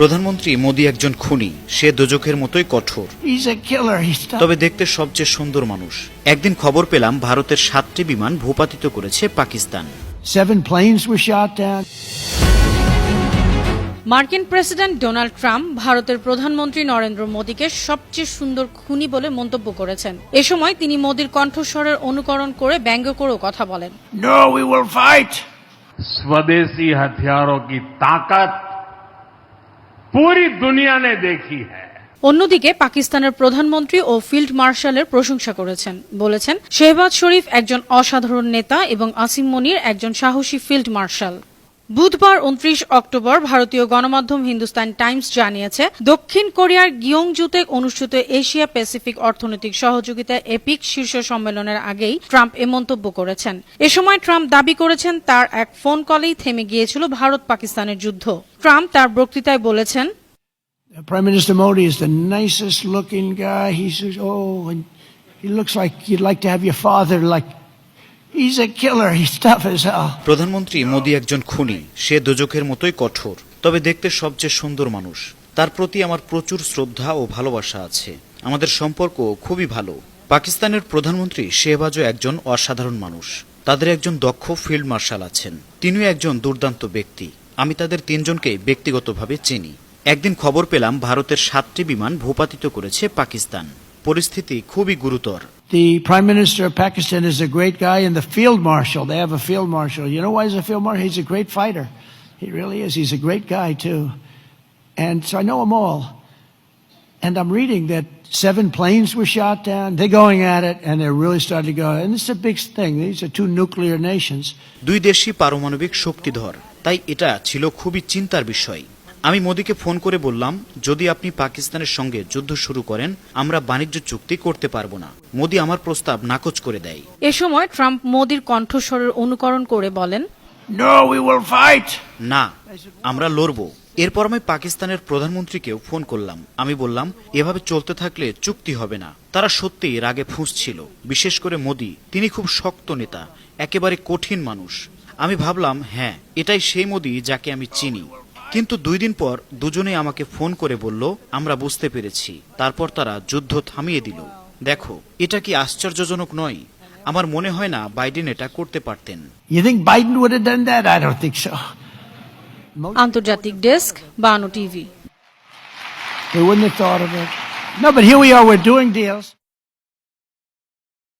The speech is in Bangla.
প্রধানমন্ত্রী মোদি একজন খুনি, সে দোজখের মতোই কঠোর, তবে দেখতে সবচেয়ে সুন্দর মানুষ। একদিন খবর পেলাম ভারতের 7টি বিমান ভূপাতিত করেছে Pakistan. 7 planes were shot down. মার্কিন প্রেসিডেন্ট ডোনাল্ড ট্রাম্প ভারতের প্রধানমন্ত্রী নরেন্দ্র মোদীকে সবচেয়ে সুন্দর খুনি বলে মন্তব্য করেছেন। এ সময় তিনি মোদীর কণ্ঠস্বরের অনুকরণ করে ব্যঙ্গ করেও কথা বলেন। No, we will fight. स्वदेशी हथियारों की ताकत पूरी दुनिया ने देखी है। অন্যদিকে পাকিস্তানের প্রধানমন্ত্রী ও ফিল্ড মার্শালের প্রশংসা করেছেন, বলেছেন শেহবাজ শরীফ একজন অসাধারণ নেতা এবং আসিম মনির একজন সাহসী ফিল্ড মার্শাল। বুধবার 29 অক্টোবর ভারতীয় গণমাধ্যম হিন্দুস্তান টাইমস জানিয়েছে, দক্ষিণ কোরিয়ার গিয়ংজুতে অনুষ্ঠিত এশিয়া প্যাসিফিক অর্থনৈতিক সহযোগিতা এপিক শীর্ষ সম্মেলনের আগেই ট্রাম্প এ মন্তব্য করেছেন। এ সময় ট্রাম্প দাবি করেছেন তার এক ফোন কলেই থেমে গিয়েছিল ভারত পাকিস্তানের যুদ্ধ। ট্রাম্প তার বক্তৃতায় বলেছেন, Prime Minister Modi is the nicest looking guy. He says, and he looks like you'd like to have your father. Like he's a killer. He's tough as hell. প্রধানমন্ত্রী মোদি একজন খুনি, সে দোজখের মতোই কঠোর, তবে দেখতে সবচেয়ে সুন্দর মানুষ। তার প্রতি আমার প্রচুর শ্রদ্ধা ও ভালোবাসা আছে। আমাদের সম্পর্ক খুবই ভালো। পাকিস্তানের প্রধানমন্ত্রী শেহবাজও একজন অসাধারণ মানুষ। তাদের একজন দক্ষ ফিল্ড মার্শাল আছেন, তিনিও একজন দুর্দান্ত ব্যক্তি। আমি তাদের 3 জনকে ব্যক্তিগতভাবে চিনি। একদিন খবর পেলাম ভারতের 7টি বিমান ভূপাতিত করেছে পাকিস্তান। পরিস্থিতি খুবই গুরুতর। The Prime Minister of Pakistan is a great guy, and the Field Marshal, they have a Field Marshal. You know why he's a Field Marshal? He's a great fighter. He really is. He's a great guy, too. And so I know them all. And I'm reading that 7 planes were shot down. They're going at it, and they're really starting to go. And this is a big thing. These are 2 nuclear nations. 2 দেশই পারমাণবিক শক্তিধর, তাই এটা ছিল খুবই চিন্তার বিষয়। আমি মোদিকে ফোন করে বললাম, যদি আপনি পাকিস্তানের সঙ্গে যুদ্ধ শুরু করেন, আমরা বাণিজ্য চুক্তি করতে পারবো না। মোদি আমার প্রস্তাব নাকচ করে দেয়। এ সময় ট্রাম্প মোদির কণ্ঠস্বরের অনুকরণ করে বলেন, No, we will fight. না, আমরা লড়ব। এরপর আমি পাকিস্তানের প্রধানমন্ত্রীকেও ফোন করলাম। আমি বললাম, এভাবে চলতে থাকলে চুক্তি হবে না। তারা সত্যিই রাগে ফুঁসছিল, বিশেষ করে মোদি। তিনি খুব শক্ত নেতা, একেবারে কঠিন মানুষ। আমি ভাবলাম, হ্যাঁ, এটাই সেই মোদি যাকে আমি চিনি। কিন্তু 2 দিন পর দুজনেই আমাকে ফোন করে বলল, আমরা বুঝতে পেরেছি। তারপর তারা যুদ্ধ থামিয়ে দিল। দেখো, এটা কি আশ্চর্যজনক নয়? আমার মনে হয় না বাইডেন এটা করতে পারতেন। You think Biden would have done that? I don't think so. আন্তর্জাতিক ডেস্ক, বানো TV. They wouldn't have thought of it. No, but here we are. We're doing deals.